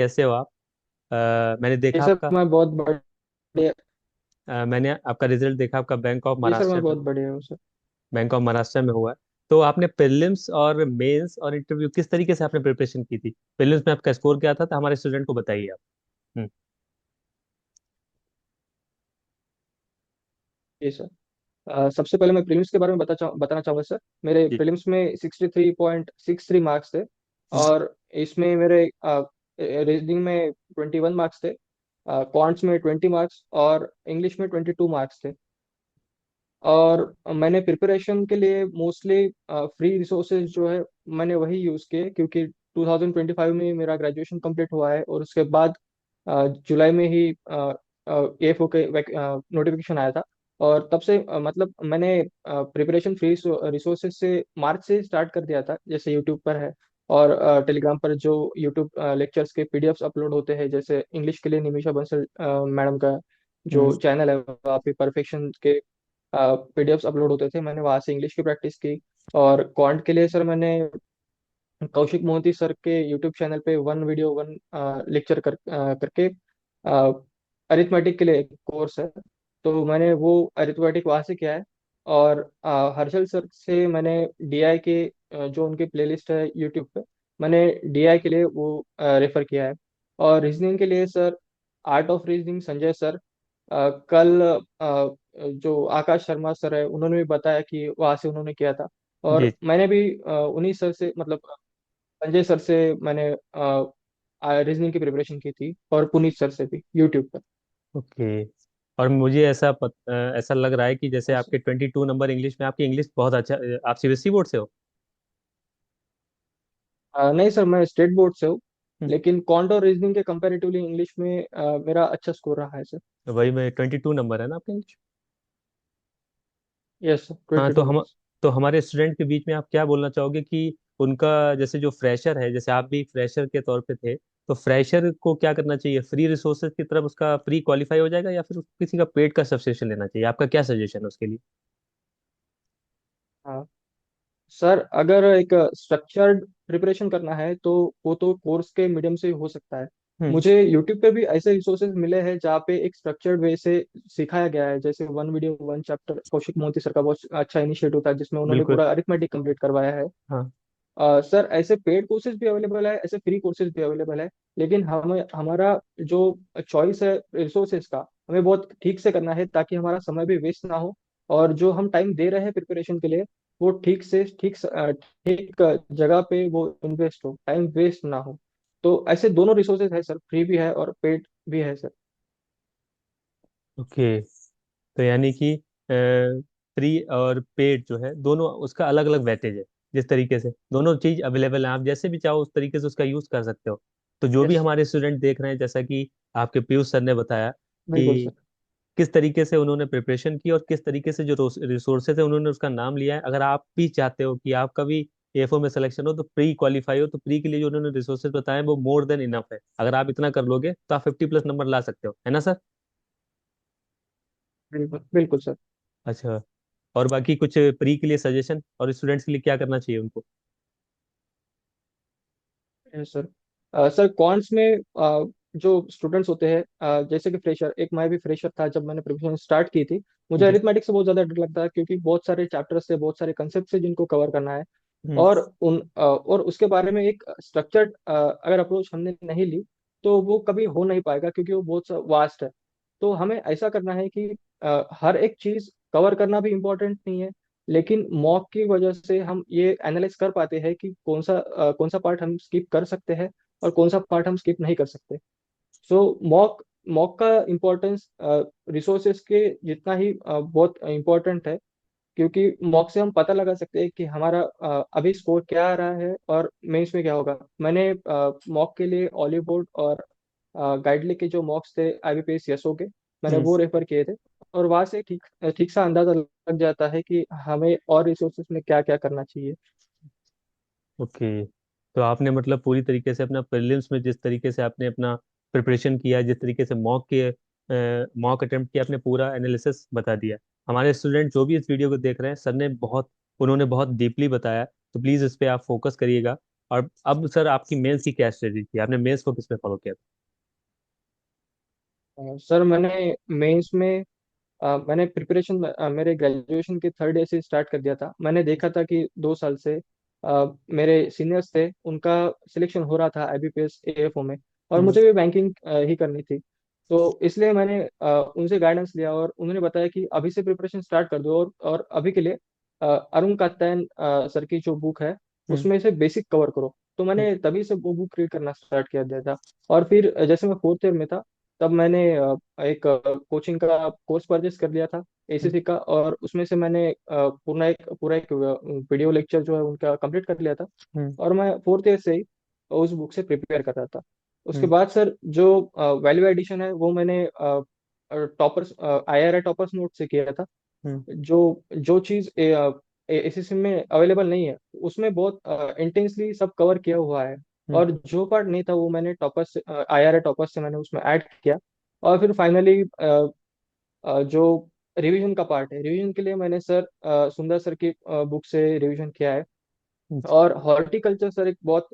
कैसे हो आप? मैंने जी देखा सर आपका मैं बहुत बढ़िया। मैंने आपका रिजल्ट देखा, आपका बैंक ऑफ जी सर मैं महाराष्ट्र में बहुत बढ़िया हूँ सर। हुआ है। तो आपने प्रीलिम्स और मेंस और इंटरव्यू किस तरीके से आपने प्रिपरेशन की थी? प्रीलिम्स में आपका स्कोर क्या था, तो हमारे स्टूडेंट को बताइए आप। हम्म। जी सर। सबसे पहले मैं प्रीलिम्स के बारे में बताना चाहूँगा सर। मेरे जी। प्रीलिम्स में 63.63 मार्क्स थे। हम्म। और इसमें मेरे रीजनिंग में 21 मार्क्स थे। क्वांट्स में 20 मार्क्स और इंग्लिश में 22 मार्क्स थे। और मैंने प्रिपरेशन के लिए मोस्टली फ्री रिसोर्सेज जो है मैंने वही यूज़ किए, क्योंकि 2025 में मेरा ग्रेजुएशन कंप्लीट हुआ है और उसके बाद जुलाई में ही एएफओ के नोटिफिकेशन आया था। और तब से मतलब मैंने प्रिपरेशन फ्री रिसोर्सेज से मार्च से स्टार्ट कर दिया था, जैसे यूट्यूब पर है और टेलीग्राम पर जो यूट्यूब लेक्चर्स के पीडीएफ्स अपलोड होते हैं, जैसे इंग्लिश के लिए निमिषा बंसल मैडम का हम्म। जो चैनल है वहाँ पे परफेक्शन के पीडीएफ्स अपलोड होते थे, मैंने वहां से इंग्लिश की प्रैक्टिस की। और क्वांट के लिए सर मैंने कौशिक मोहिती सर के यूट्यूब चैनल पे वन वीडियो वन लेक्चर करके अरिथमेटिक के लिए एक कोर्स है, तो मैंने वो अरिथमेटिक वहां से किया है। और हर्षल सर से मैंने डीआई के जो उनकी प्लेलिस्ट है यूट्यूब पे, मैंने डीआई के लिए वो रेफर किया है। और रीजनिंग के लिए sir art of reasoning Sanjay sir, कल जो आकाश शर्मा सर है उन्होंने भी बताया कि वहां से उन्होंने किया था। जी। और मैंने भी उन्हीं सर से मतलब संजय सर से मैंने रीजनिंग की प्रिपरेशन की थी, और पुनीत सर से भी यूट्यूब पर। ओके। और मुझे ऐसा लग रहा है कि जैसे यस सर। आपके 22 नंबर इंग्लिश में, आपकी इंग्लिश बहुत अच्छा। आप सीबीएसई बोर्ड से हो? नहीं सर, मैं स्टेट बोर्ड से हूँ। हम्म। लेकिन क्वांट और रीजनिंग के कंपैरेटिवली इंग्लिश में मेरा अच्छा स्कोर रहा है सर। तो वही मैं 22 नंबर है ना आपका इंग्लिश? यस सर, हाँ, 22 मार्क्स। तो हमारे स्टूडेंट के बीच में आप क्या बोलना चाहोगे कि उनका, जैसे जो फ्रेशर है, जैसे आप भी फ्रेशर के तौर पे थे, तो फ्रेशर को क्या करना चाहिए? फ्री रिसोर्सेज की तरफ उसका प्री क्वालिफाई हो जाएगा, या फिर उसको किसी का पेड का सब्सक्रिप्शन लेना चाहिए? आपका क्या सजेशन है उसके लिए? हाँ सर, अगर एक स्ट्रक्चर्ड प्रिपरेशन करना है तो वो तो कोर्स के मीडियम से हो सकता है। हम्म। मुझे यूट्यूब पे भी ऐसे रिसोर्सेज मिले हैं जहाँ पे एक स्ट्रक्चर्ड वे से सिखाया गया है, जैसे one video one chapter Kaushik मोती सर का बहुत अच्छा इनिशिएटिव था, जिसमें उन्होंने बिल्कुल। पूरा अरिथमेटिक कंप्लीट करवाया है। हाँ। सर ऐसे पेड कोर्सेज भी अवेलेबल है, ऐसे फ्री कोर्सेज भी अवेलेबल है। लेकिन हमें हमारा जो चॉइस है रिसोर्सेज का, हमें बहुत ठीक से करना है ताकि हमारा समय भी वेस्ट ना हो, और जो हम टाइम दे रहे हैं प्रिपरेशन के लिए वो ठीक जगह पे वो इन्वेस्ट हो, टाइम वेस्ट ना हो। तो ऐसे दोनों रिसोर्सेज है सर, फ्री भी है और पेड भी है सर। ओके। तो यानी कि फ्री और पेड जो है, दोनों उसका अलग अलग वेटेज है। जिस तरीके से दोनों चीज अवेलेबल है, आप जैसे भी चाहो उस तरीके से उसका यूज कर सकते हो। तो जो भी यस हमारे स्टूडेंट देख रहे हैं, जैसा कि आपके पीयूष सर ने बताया बिल्कुल कि सर। किस तरीके से उन्होंने प्रिपरेशन की और किस तरीके से जो रिसोर्सेज है उन्होंने उसका नाम लिया है। अगर आप भी चाहते हो कि आपका भी एफओ में सिलेक्शन हो, तो प्री क्वालिफाई हो, तो प्री के लिए जो उन्होंने रिसोर्सेज बताए वो मोर देन इनफ है। अगर आप इतना कर लोगे तो आप 50+ नंबर ला सकते हो, है ना सर? बिल्कुल बिल्कुल सर। अच्छा। और बाकी कुछ प्री के लिए सजेशन, और स्टूडेंट्स के लिए क्या करना चाहिए उनको? Yes sir. सर कॉन्स में जो स्टूडेंट्स होते हैं, जैसे कि फ्रेशर, एक मैं भी फ्रेशर था जब मैंने प्रिपरेशन स्टार्ट की थी। मुझे जी। अरिथमेटिक से बहुत ज्यादा डर लगता है, क्योंकि बहुत सारे चैप्टर्स से बहुत सारे कंसेप्ट है जिनको कवर करना है। हम्म। और उसके बारे में एक स्ट्रक्चर्ड अगर अप्रोच हमने नहीं ली तो वो कभी हो नहीं पाएगा, क्योंकि वो बहुत वास्ट है। तो हमें ऐसा करना है कि हर एक चीज कवर करना भी इम्पोर्टेंट नहीं है, लेकिन मॉक की वजह से हम ये एनालाइज कर पाते हैं कि कौन सा पार्ट हम स्किप कर सकते हैं और कौन सा पार्ट हम स्किप नहीं कर सकते। सो मॉक मॉक का इम्पोर्टेंस रिसोर्सेज के जितना ही बहुत इम्पोर्टेंट है, क्योंकि मॉक से हम पता लगा सकते हैं कि हमारा अभी स्कोर क्या आ रहा है और मेंस में क्या होगा। मैंने मॉक के लिए ऑलिव बोर्ड और गाइडली के जो मॉक्स थे आईबीपीएस यसओ के, मैंने हम्म। वो रेफर किए थे। और वहां से ठीक ठीक सा अंदाजा लग जाता है कि हमें और रिसोर्सेज में क्या क्या करना चाहिए। ओके। तो आपने मतलब पूरी तरीके से अपना प्रीलिम्स में जिस तरीके से आपने अपना प्रिपरेशन किया, जिस तरीके से मॉक अटेम्प्ट किया, आपने पूरा एनालिसिस बता दिया। हमारे स्टूडेंट जो भी इस वीडियो को देख रहे हैं, सर ने बहुत उन्होंने बहुत डीपली बताया। तो प्लीज़ इस पे आप फोकस करिएगा। और अब सर आपकी मेंस की क्या स्ट्रेटजी थी, आपने मेंस को किस पे फॉलो किया था? सर मैंने मेंस में मैंने प्रिपरेशन मेरे ग्रेजुएशन के थर्ड ईयर से स्टार्ट कर दिया था। मैंने देखा था कि 2 साल से मेरे सीनियर्स थे, उनका सिलेक्शन हो रहा था आईबीपीएस एएफओ में, और हम्म। मुझे भी बैंकिंग ही करनी थी। तो इसलिए मैंने उनसे गाइडेंस लिया और उन्होंने बताया कि अभी से प्रिपरेशन स्टार्ट कर दो, और अभी के लिए अरुण कात्यायन सर की जो बुक है हम्म। उसमें से बेसिक कवर करो। तो हम्म। मैंने तभी से वो बुक रीड करना स्टार्ट कर दिया था। और फिर जैसे मैं फोर्थ ईयर में था, तब मैंने एक कोचिंग का कोर्स परचेस कर लिया था हम्म। एसीसी का, और उसमें से मैंने पूरा एक वीडियो लेक्चर जो है उनका कंप्लीट कर लिया था। हम्म। और मैं फोर्थ ईयर से ही उस बुक से प्रिपेयर कर रहा था। उसके हम्म। बाद सर जो वैल्यू एडिशन है वो मैंने टॉपर्स आईआरए टॉपर्स नोट से किया था। हम्म। जो जो चीज़ एसीसी में अवेलेबल नहीं है उसमें बहुत इंटेंसली सब कवर किया हुआ है। हम्म। और जो पार्ट नहीं था वो मैंने टॉपर्स से आईआरए टॉपर्स से मैंने उसमें ऐड किया। और फिर फाइनली जो रिवीजन का पार्ट है, रिवीजन के लिए मैंने सर सुंदर सर की बुक से रिवीजन किया है। हम्म। और हॉर्टिकल्चर सर एक बहुत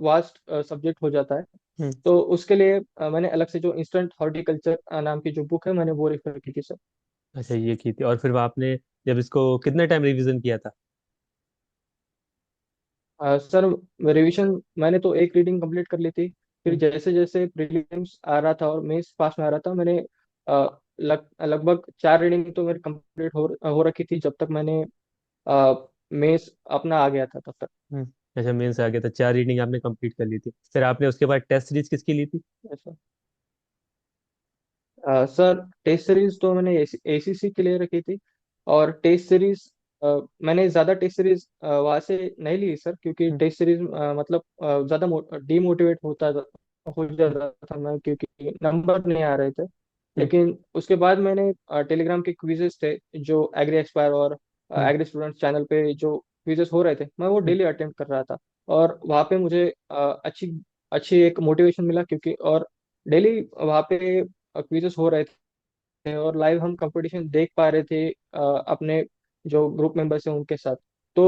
वास्ट सब्जेक्ट हो जाता है। हम्म। तो उसके लिए मैंने अलग से जो इंस्टेंट हॉर्टिकल्चर नाम की जो बुक है मैंने वो रेफर की थी सर। अच्छा, ये की थी, और फिर आपने जब इसको कितने टाइम रिवीजन किया था? सर रिवीजन मैंने तो एक रीडिंग कंप्लीट कर ली थी। फिर हम्म। जैसे जैसे प्रीलिम्स आ रहा था और मेंस पास में आ रहा था, मैंने लगभग 4 रीडिंग तो मेरी कंप्लीट हो रखी थी जब तक मैंने मेंस अपना आ गया था तब तक। हम्म। अच्छा, मेंस आ गया था, 4 रीडिंग आपने कंप्लीट कर ली थी, फिर आपने उसके बाद टेस्ट सीरीज किसकी ली थी? ऐसा सर टेस्ट सीरीज तो मैंने एसीसी के लिए रखी थी। और टेस्ट सीरीज मैंने ज़्यादा टेस्ट सीरीज वहाँ से नहीं ली सर, क्योंकि हम्म। टेस्ट सीरीज मतलब ज़्यादा डीमोटिवेट हो जाता था मैं, क्योंकि नंबर नहीं आ रहे थे। हम्म। लेकिन उसके बाद मैंने टेलीग्राम के क्विजेस थे जो एग्री एक्सपायर और हम्म। एग्री स्टूडेंट्स चैनल पे जो क्विजेस हो रहे थे, मैं वो हम्म। डेली अटेम्प्ट कर रहा था। और वहाँ पे मुझे अच्छी अच्छी एक मोटिवेशन मिला, क्योंकि और डेली वहाँ पे क्विजेस हो रहे थे और लाइव हम कंपटीशन देख पा रहे थे अपने जो ग्रुप मेंबर्स हैं उनके साथ। तो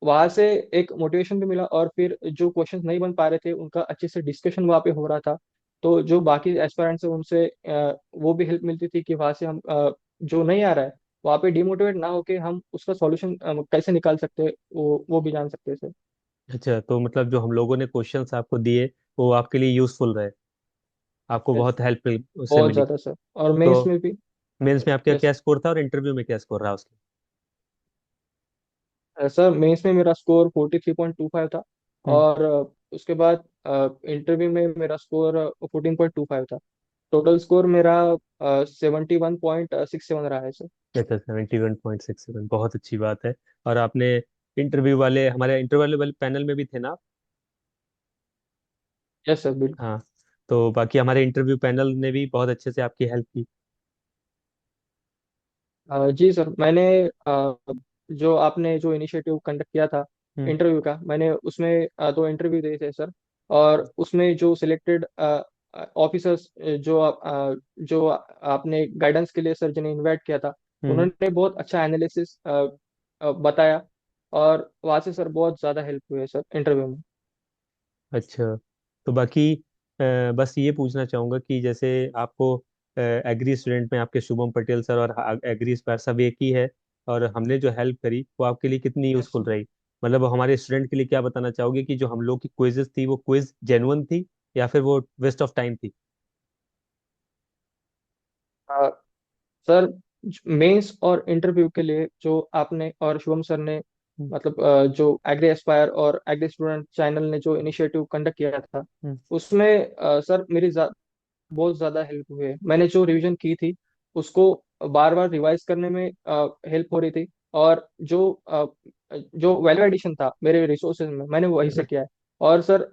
वहां से एक मोटिवेशन भी मिला, और फिर जो क्वेश्चंस नहीं बन पा रहे थे उनका अच्छे से डिस्कशन वहाँ पे हो रहा था। तो जो बाकी एस्पिरेंट्स हैं उनसे वो भी हेल्प मिलती थी कि वहां से हम जो नहीं आ रहा है वहाँ पे डिमोटिवेट ना होके हम उसका सॉल्यूशन कैसे निकाल सकते हैं वो भी जान सकते थे। अच्छा, तो मतलब जो हम लोगों ने क्वेश्चंस आपको दिए वो आपके लिए यूजफुल रहे, आपको यस, बहुत हेल्प उससे बहुत मिली? ज्यादा सर। और तो मेंस में भी। मेंस में आपका यस क्या स्कोर था और इंटरव्यू में क्या स्कोर रहा उसके? सर, मेंस में मेरा स्कोर 43.25 था। हम्म। और उसके बाद इंटरव्यू में मेरा स्कोर 14.25 था। टोटल स्कोर मेरा 71.67 रहा है सर। अच्छा, 71.67, बहुत अच्छी बात है। और आपने इंटरव्यू वाले, हमारे इंटरव्यू वाले पैनल में भी थे ना आप? यस सर, बिल्कुल। हाँ। तो बाकी हमारे इंटरव्यू पैनल ने भी बहुत अच्छे से आपकी हेल्प की। जी सर, मैंने जो आपने जो इनिशिएटिव कंडक्ट किया था हम्म। इंटरव्यू का, मैंने उसमें 2 इंटरव्यू दिए थे सर। और उसमें जो सिलेक्टेड ऑफिसर्स जो आपने गाइडेंस के लिए सर जिन्हें इनवाइट किया था, हम्म। उन्होंने बहुत अच्छा एनालिसिस बताया। और वहाँ से सर बहुत ज़्यादा हेल्प हुई है सर इंटरव्यू में। अच्छा, तो बाकी बस ये पूछना चाहूँगा कि जैसे आपको एग्री स्टूडेंट में आपके शुभम पटेल सर और एग्री सर सब एक ही है, और हमने जो हेल्प करी वो आपके लिए कितनी यस यूजफुल सर। रही? मतलब हमारे स्टूडेंट के लिए क्या बताना चाहोगे कि जो हम लोग की क्विजेस थी वो क्विज जेन्युइन थी या फिर वो वेस्ट ऑफ टाइम थी? सर, मेंस और इंटरव्यू के लिए जो आपने और शुभम सर ने हम्म। मतलब जो एग्री एस्पायर और एग्री स्टूडेंट चैनल ने जो इनिशिएटिव कंडक्ट किया था, हम्म। उसमें सर मेरी बहुत ज़्यादा हेल्प हुई है। मैंने जो रिवीजन की थी उसको बार बार रिवाइज करने में हेल्प हो रही थी। और जो वैल्यू एडिशन था मेरे रिसोर्सेज में, मैंने वही से किया है। और सर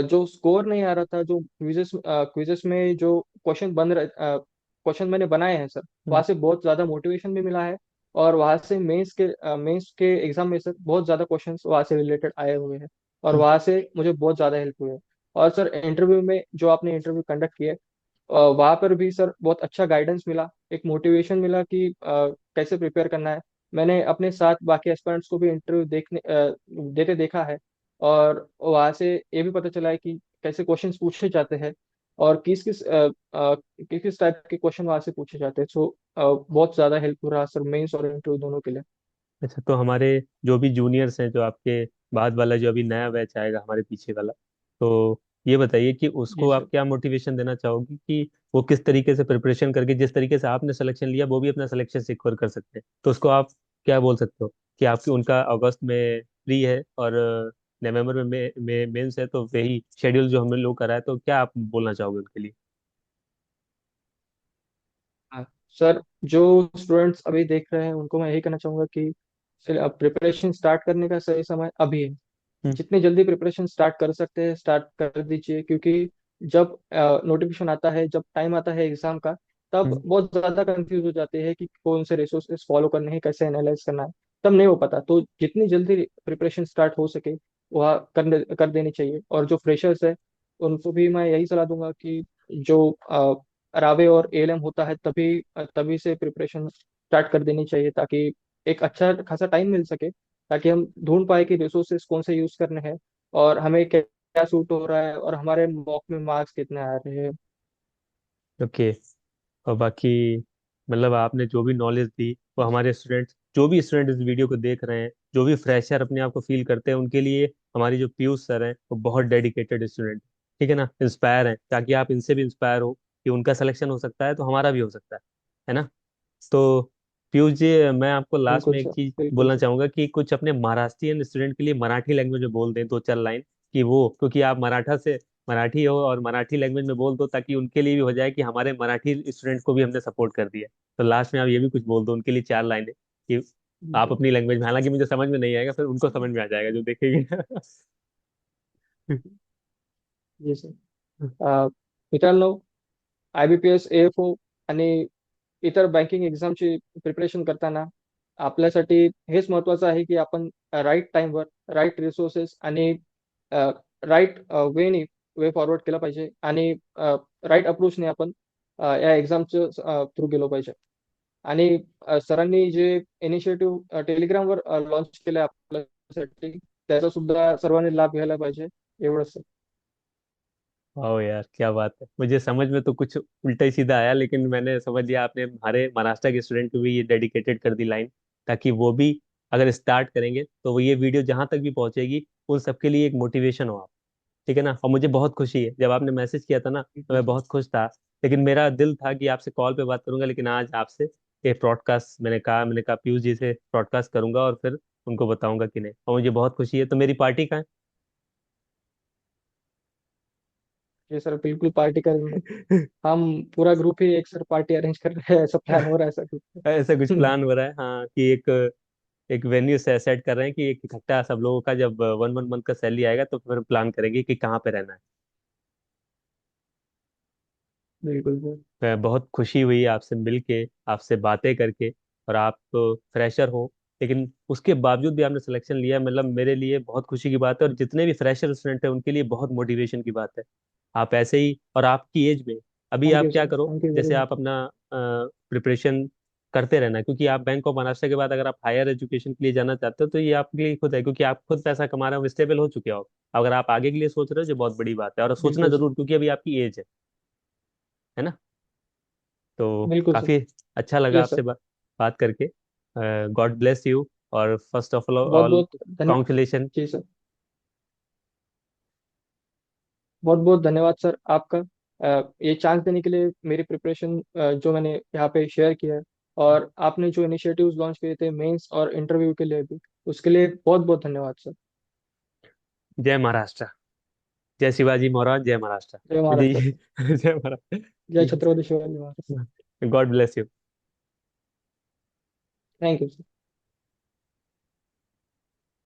जो स्कोर नहीं आ रहा था, जो क्विजेस में जो क्वेश्चन मैंने बनाए हैं सर, हम्म। वहाँ से बहुत ज़्यादा मोटिवेशन भी मिला है। और वहाँ से मेंस के एग्जाम में सर बहुत ज़्यादा क्वेश्चंस वहाँ से रिलेटेड आए हुए हैं। और हम्म। वहाँ से मुझे बहुत ज़्यादा हेल्प हुई है। और सर इंटरव्यू में जो आपने इंटरव्यू कंडक्ट किए, वहाँ पर भी सर बहुत अच्छा गाइडेंस मिला, एक मोटिवेशन मिला कि कैसे प्रिपेयर करना है। मैंने अपने साथ बाकी एस्पिरेंट्स को भी इंटरव्यू देते देखा है। और वहां से ये भी पता चला है कि कैसे क्वेश्चंस पूछे जाते हैं और किस किस टाइप के क्वेश्चन वहां से पूछे जाते हैं। सो बहुत ज्यादा हेल्प हो रहा सर, मेंस और इंटरव्यू दोनों के लिए। अच्छा, तो हमारे जो भी जूनियर्स हैं, जो आपके बाद वाला जो अभी नया बैच आएगा हमारे पीछे वाला, तो ये बताइए कि जी उसको आप सर। क्या मोटिवेशन देना चाहोगी कि वो किस तरीके से प्रिपरेशन करके, जिस तरीके से आपने सिलेक्शन लिया वो भी अपना सिलेक्शन सिक्योर कर सकते हैं। तो उसको आप क्या बोल सकते हो कि आपकी उनका अगस्त में फ्री है और नवंबर में मेंस है, तो वही शेड्यूल जो हम लोग करा है, तो क्या आप बोलना चाहोगे उनके लिए? हाँ सर, जो स्टूडेंट्स अभी देख रहे हैं उनको मैं यही कहना चाहूंगा कि प्रिपरेशन स्टार्ट करने का सही समय अभी है। हम्म। जितनी जल्दी प्रिपरेशन स्टार्ट कर सकते हैं स्टार्ट कर दीजिए, क्योंकि जब नोटिफिकेशन आता है, जब टाइम आता है एग्जाम का, तब हम्म। बहुत ज़्यादा कंफ्यूज हो जाते हैं कि कौन से रिसोर्सेज फॉलो करने हैं, कैसे एनालाइज करना है। तब नहीं हो पाता। तो जितनी जल्दी प्रिपरेशन स्टार्ट हो सके वह कर देनी चाहिए। और जो फ्रेशर्स है उनको भी मैं यही सलाह दूंगा कि जो रावे और एएलएम होता है तभी तभी से प्रिपरेशन स्टार्ट कर देनी चाहिए, ताकि एक अच्छा खासा टाइम मिल सके, ताकि हम ढूंढ पाए कि रिसोर्सेज कौन से यूज करने हैं और हमें क्या क्या सूट हो रहा है और हमारे मॉक में मार्क्स कितने आ रहे हैं। ओके। और बाकी मतलब आपने जो भी नॉलेज दी, वो हमारे स्टूडेंट्स, जो भी स्टूडेंट इस वीडियो को देख रहे हैं, जो भी फ्रेशर अपने आप को फील करते हैं, उनके लिए हमारी जो पीयूष सर हैं वो बहुत डेडिकेटेड स्टूडेंट, ठीक है ना, इंस्पायर हैं, ताकि आप इनसे भी इंस्पायर हो कि उनका सिलेक्शन हो सकता है तो हमारा भी हो सकता है ना। तो पीयूष जी, मैं आपको लास्ट बिल्कुल में एक सर। चीज बिल्कुल बोलना सर। चाहूंगा कि कुछ अपने महाराष्ट्रियन स्टूडेंट के लिए मराठी लैंग्वेज में बोल दें दो चार लाइन, कि वो, क्योंकि आप मराठा से मराठी हो, और मराठी लैंग्वेज में बोल दो ताकि उनके लिए भी हो जाए कि हमारे मराठी स्टूडेंट को भी हमने सपोर्ट कर दिया। तो लास्ट में आप ये भी कुछ बोल दो उनके लिए, चार लाइनें, कि आप जी। अपनी लैंग्वेज में, हालांकि मुझे समझ में नहीं आएगा, फिर उनको समझ में आ जाएगा जो देखेंगे। जी सर। मित्रांनो, IBPS AFO आणि इतर बँकिंग एक्झामची प्रिपरेशन करताना आपल्यासाठी हेच महत्त्वाचं आहे की आपण राईट टाइमवर राईट रिसोर्सेस आणि राईट वे फॉरवर्ड केलं पाहिजे आणि राईट अप्रोचने आपण या एक्झामचं थ्रू गेलो पाहिजे। आणि सरांनी जे इनिशिएटिव्ह टेलिग्रामवर लॉन्च केलं आपल्यासाठी, त्याचा सुद्धा सर्वांनी लाभ घ्यायला पाहिजे। एवढंच सर। ओ यार, क्या बात है, मुझे समझ में तो कुछ उल्टा ही सीधा आया, लेकिन मैंने समझ लिया आपने हमारे महाराष्ट्र के स्टूडेंट को भी ये डेडिकेटेड कर दी लाइन, ताकि वो भी अगर स्टार्ट करेंगे तो वो ये वीडियो जहां तक भी पहुंचेगी, उन सबके लिए एक मोटिवेशन हो आप, ठीक है ना। और मुझे बहुत खुशी है, जब आपने मैसेज किया था ना तो बिल्कुल मैं सर। बहुत खुश था, लेकिन मेरा दिल था कि आपसे कॉल पे बात करूंगा, लेकिन आज आपसे ये ब्रॉडकास्ट, मैंने कहा पीयूष जी से ब्रॉडकास्ट करूंगा और फिर उनको बताऊंगा कि नहीं, और मुझे बहुत खुशी है। तो मेरी पार्टी का जी सर, बिल्कुल पार्टी करेंगे। है। हम पूरा ग्रुप ही एक सर पार्टी अरेंज कर रहे हैं, ऐसा प्लान हो रहा है सर ग्रुप ऐसा कुछ में। प्लान हो रहा है, हाँ, कि एक एक वेन्यू से सेट कर रहे हैं कि एक इकट्ठा सब लोगों का जब 1 1 मंथ का सैलरी आएगा तो फिर प्लान करेंगे कि कहाँ पे रहना है। बिल्कुल सर। बहुत खुशी हुई आपसे मिलके, आपसे बातें करके। और आप तो फ्रेशर हो, लेकिन उसके बावजूद भी आपने सिलेक्शन लिया, मतलब मेरे लिए बहुत खुशी की बात है, और जितने भी फ्रेशर स्टूडेंट हैं उनके लिए बहुत मोटिवेशन की बात है। आप ऐसे ही, और आपकी एज में अभी थैंक आप यू क्या सर, करो, थैंक यू वेरी जैसे मच आप सर। अपना प्रिपरेशन करते रहना, क्योंकि आप बैंक ऑफ महाराष्ट्र के बाद अगर आप हायर एजुकेशन के लिए जाना चाहते हो तो ये आपके लिए खुद है, क्योंकि आप खुद पैसा कमा रहे हो, स्टेबल हो चुके हो। अगर आप आगे के लिए सोच रहे हो जो बहुत बड़ी बात है, और सोचना बिल्कुल सर। जरूर, क्योंकि अभी आपकी एज है ना। तो बिल्कुल सर। काफी अच्छा लगा यस आपसे सर। बात करके। गॉड ब्लेस यू, और फर्स्ट ऑफ बहुत ऑल बहुत धन्य कॉन्ग्रेचुलेशन। जी सर। बहुत बहुत धन्यवाद सर आपका, ये चांस देने के लिए। मेरी प्रिपरेशन जो मैंने यहाँ पे शेयर किया है, और आपने जो इनिशिएटिव्स लॉन्च किए थे मेंस और इंटरव्यू के लिए भी, उसके लिए बहुत बहुत धन्यवाद सर। जय महाराष्ट्र, जय शिवाजी महाराज, जय जय महाराष्ट्र जी। महाराष्ट्र। जय महाराष्ट्र। जय ठीक छत्रपति शिवाजी महाराज। है, God bless you. Thank you sir.